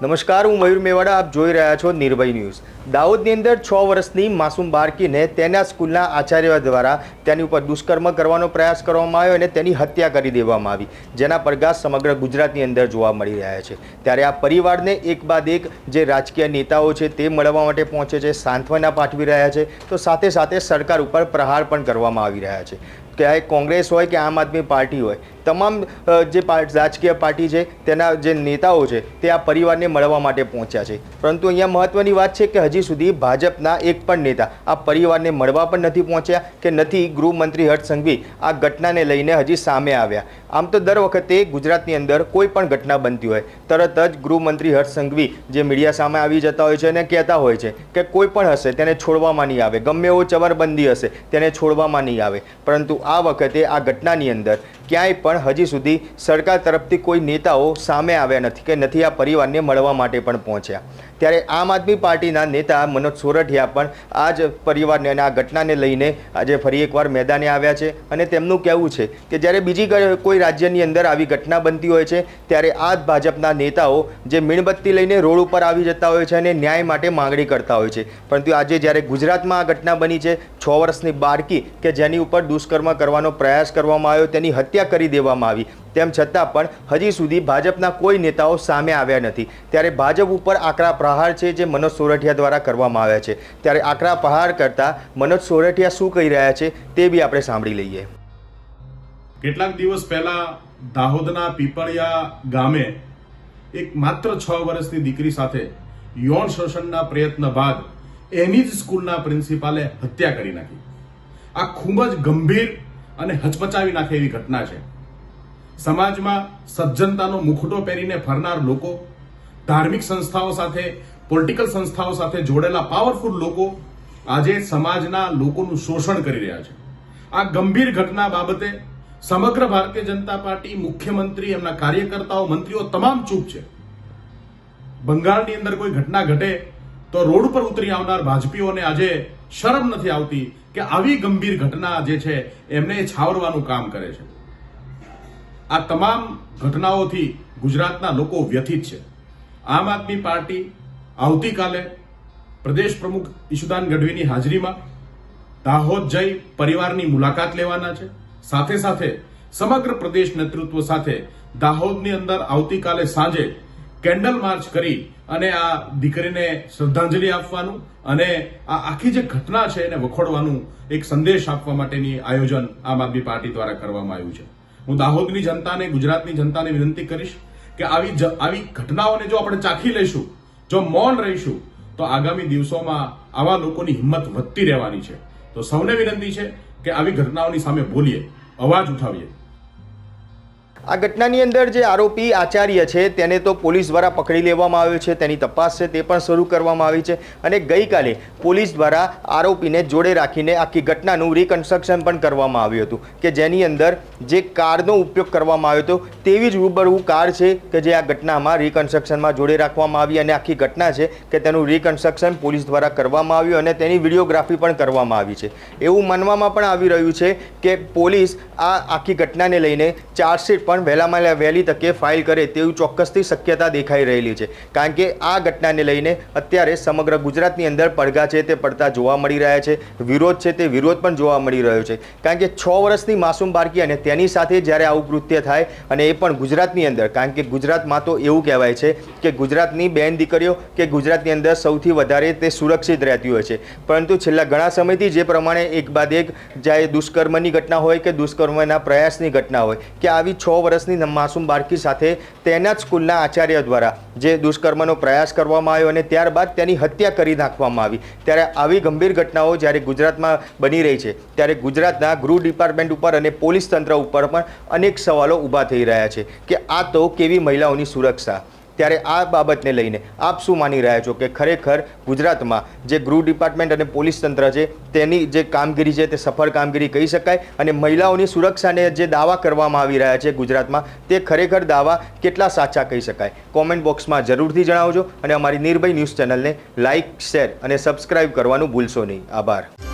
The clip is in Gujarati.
નમસ્કાર, હું મયુર મેવાડા. આપ જોઈ રહ્યા છો નિર્ભય ન્યૂઝ. દાહોદની અંદર 6 વર્ષની માસૂમ બાળકીને તેના સ્કૂલના આચાર્ય દ્વારા તેની ઉપર દુષ્કર્મ કરવાનો પ્રયાસ કરવામાં આવ્યો અને તેની હત્યા કરી દેવામાં આવી, જેના પડઘા સમગ્ર ગુજરાતની અંદર જોવા મળી રહ્યા છે. ત્યારે આ પરિવારને એક બાદ એક જે રાજકીય નેતાઓ છે તે મળવા માટે પહોંચે છે, સાંત્વના પાઠવી રહ્યા છે, તો સાથે સાથે સરકાર ઉપર પ્રહાર પણ કરવામાં આવી રહ્યા છે. કે કોંગ્રેસ હોય કે આમ આદમી પાર્ટી હોય, તમામ જે રાજકીય પાર્ટી છે તેના જે નેતાઓ છે તે આ પરિવારને મળવા માટે પહોંચ્યા છે. પરંતુ અહીંયા મહત્ત્વની વાત છે કે હજી સુધી ભાજપના એક પણ નેતા આ પરિવારને મળવા પણ નથી પહોંચ્યા કે નથી ગૃહમંત્રી હર્ષ સંઘવી આ ઘટનાને લઈને હજી સામે આવ્યા. આમ તો દર વખતે ગુજરાતની અંદર કોઈ પણ ઘટના બનતી હોય તરત જ ગૃહમંત્રી હર્ષ સંઘવી જે મીડિયા સામે આવી જતા હોય છે અને કહેતા હોય છે કે કોઈ પણ હશે તેને છોડવામાં નહીં આવે, ગમે એવો ચમરબંધી હશે તેને છોડવામાં નહીં આવે. પરંતુ આ વખતે આ ઘટનાની અંદર ક્યાંય પણ હજી સુધી સરકાર તરફથી કોઈ નેતાઓ સામે આવ્યા નથી કે નથી આ પરિવારને મળવા માટે પણ પહોંચ્યા. ત્યારે આમ આદમી પાર્ટીના નેતા મનોજ સોરઠિયા પણ આ જ પરિવારને અને આ ઘટનાને લઈને આજે ફરી એકવાર મેદાને આવ્યા છે અને તેમનું કહેવું છે કે જ્યારે બીજી કોઈ રાજ્યની અંદર આવી ઘટના બનતી હોય છે ત્યારે આ જ ભાજપના નેતાઓ જે મીણબત્તી લઈને રોડ ઉપર આવી જતા હોય છે અને ન્યાય માટે માંગણી કરતા હોય છે. પરંતુ આજે જ્યારે ગુજરાતમાં આ ઘટના બની છે, 6 વર્ષની બાળકી કે જેની ઉપર દુષ્કર્મ કરવાનો પ્રયાસ કરવામાં આવ્યો, તેની હત્યા કરી દેવામાં આવી, તેમ છતાં પણ હજી સુધી ભાજપના કોઈ નેતાઓ સામે આવ્યા નથી. ત્યારે ભાજપ ઉપર આકરા પ્રહાર છે જે મનોજ સોરઠિયા દ્વારા કરવામાં આવ્યા છે. ત્યારે આકરા પ્રહાર કરતા મનોજ સોરઠિયા શું કહી રહ્યા છે તે બી આપણે સાંભળી લઈએ. કેટલાક દિવસ પહેલા દાહોદના પીપળિયા ગામે એક માત્ર 6 વર્ષની દીકરી સાથે યૌન શોષણના પ્રયત્ન બાદ એની જ સ્કૂલના પ્રિન્સિપાલે હત્યા કરી નાખી. આ ખૂબ જ ગંભીર અને હચમચાવી નાખે એવી ઘટના છે. સમાજમાં સજ્જનતાનો મુખોટો પહેરીને ફરનાર લોકો, ધાર્મિક સંસ્થાઓ સાથે, પોલિટિકલ સંસ્થાઓ સાથે જોડેલા પાવરફુલ લોકો આજે સમાજના લોકોનું શોષણ કરી રહ્યા છે. આ ગંભીર ઘટના બાબતે સમગ્ર ભારતીય જનતા પાર્ટી, મુખ્યમંત્રી, એમના કાર્યકર્તાઓ, મંત્રીઓ તમામ ચૂપ છે. બંગાળની અંદર કોઈ ઘટના ઘટે તો રોડ પર ઉતરી આવનાર ભાજપીઓને આજે શરમ નથી આવતી કે આવી ગંભીર ઘટના જે છે એમને છાવરવાનું કામ કરે છે. આ તમામ ઘટનાઓથી ગુજરાતના લોકો વ્યથિત છે. આમ આદમી પાર્ટી આવતીકાલે પ્રદેશ પ્રમુખ ઈશુદાન ગઢવીની હાજરીમાં દાહોદ જઈ પરિવારની મુલાકાત લેવાના છે. સાથે સાથે સમગ્ર પ્રદેશ નેતૃત્વ સાથે દાહોદની અંદર આવતીકાલે સાંજે કેન્ડલ માર્ચ કરી અને આ દીકરીને શ્રદ્ધાંજલિ આપવાનું અને આ આખી જે ઘટના છે એને વખોડવાનું એક સંદેશ આપવા માટેની આયોજન આમ આદમી પાર્ટી દ્વારા કરવામાં આવ્યું છે. હું દાહોદની જનતાને, ગુજરાતની જનતાને વિનંતી કરીશ કે આવી ઘટનાઓને જો આપણે ચાખી લઈશું, જો મૌન રહીશું, તો આગામી દિવસોમાં આવા લોકોની હિંમત વધતી રહેવાની છે. તો સૌને વિનંતી છે કે આવી ઘટનાઓની સામે બોલીએ, અવાજ ઉઠાવીએ. આ ઘટનાની અંદર જે આરોપી આચાર્ય છે તેને તો પોલીસ દ્વારા પકડી લેવામાં આવ્યો છે, તેની તપાસ છે તે પણ શરૂ કરવામાં આવી છે અને ગઈકાલે પોલીસ દ્વારા આરોપીને જોડે રાખીને આખી ઘટનાનું રિકન્સ્ટ્રક્શન પણ કરવામાં આવ્યું હતું કે જેની અંદર જે કારનો ઉપયોગ કરવામાં આવ્યો હતો તેવી જ રૂબરૂ કાર છે કે જે આ ઘટનામાં રિકન્સ્ટ્રક્શનમાં જોડે રાખવામાં આવી અને આખી ઘટના છે કે તેનું રિકન્સ્ટ્રક્શન પોલીસ દ્વારા કરવામાં આવ્યું અને તેની વિડીયોગ્રાફી પણ કરવામાં આવી છે. એવું માનવામાં પણ આવી રહ્યું છે કે પોલીસ આ આખી ઘટનાને લઈને ચાર્જશીટ પણ વહેલામાં વહેલી તકે ફાઇલ કરે તેવી ચોક્કસથી શક્યતા દેખાઈ રહેલી છે. કારણ કે આ ઘટનાને લઈને અત્યારે સમગ્ર ગુજરાતની અંદર પડઘા છે તે પડતા જોવા મળી રહ્યા છે, વિરોધ છે તે વિરોધ પણ જોવા મળી રહ્યો છે. કારણ કે 6 વર્ષની માસૂમ બાળકી અને તેની સાથે જ્યારે આવું કૃત્ય થાય અને એ પણ ગુજરાતની અંદર, કારણ કે ગુજરાતમાં તો એવું કહેવાય છે કે ગુજરાતની બેન દીકરીઓ કે ગુજરાતની અંદર સૌથી વધારે તે સુરક્ષિત રહેતી હોય છે. પરંતુ છેલ્લા ઘણા સમયથી જે પ્રમાણે એક બાદ એક ચાહે દુષ્કર્મની ઘટના હોય કે દુષ્કર્મના પ્રયાસની ઘટના હોય કે આવી 6 વર્ષની માસૂમ બાળકી સાથે તેના જ સ્કૂલના આચાર્ય દ્વારા જે દુષ્કર્મનો પ્રયાસ કરવામાં આવ્યો અને ત્યારબાદ તેની હત્યા કરી નાખવામાં આવી. ત્યારે આવી ગંભીર ઘટનાઓ જ્યારે ગુજરાતમાં બની રહી છે ત્યારે ગુજરાતના ગૃહ ડિપાર્ટમેન્ટ ઉપર અને પોલીસ તંત્ર ઉપર પણ અનેક સવાલો ઊભા થઈ રહ્યા છે કે આ તો કેવી મહિલાઓની સુરક્ષા. ત્યારે આ બાબતને લઈને આપ શું માની રહ્યા છો કે ખરેખર ગુજરાતમાં જે ગૃહ ડિપાર્ટમેન્ટ અને પોલીસ તંત્ર છે તેની જે કામગીરી છે તે સફળ કામગીરી કહી શકાય અને મહિલાઓની સુરક્ષાને જે દાવા કરવામાં આવી રહ્યા છે ગુજરાતમાં તે ખરેખર દાવા કેટલા સાચા કહી શકાય? કોમેન્ટ બોક્સમાં જરૂરથી જણાવજો અને અમારી નિર્ભય ન્યૂઝ ચેનલને લાઇક, શેર અને સબસ્ક્રાઇબ કરવાનું ભૂલશો નહીં. આભાર.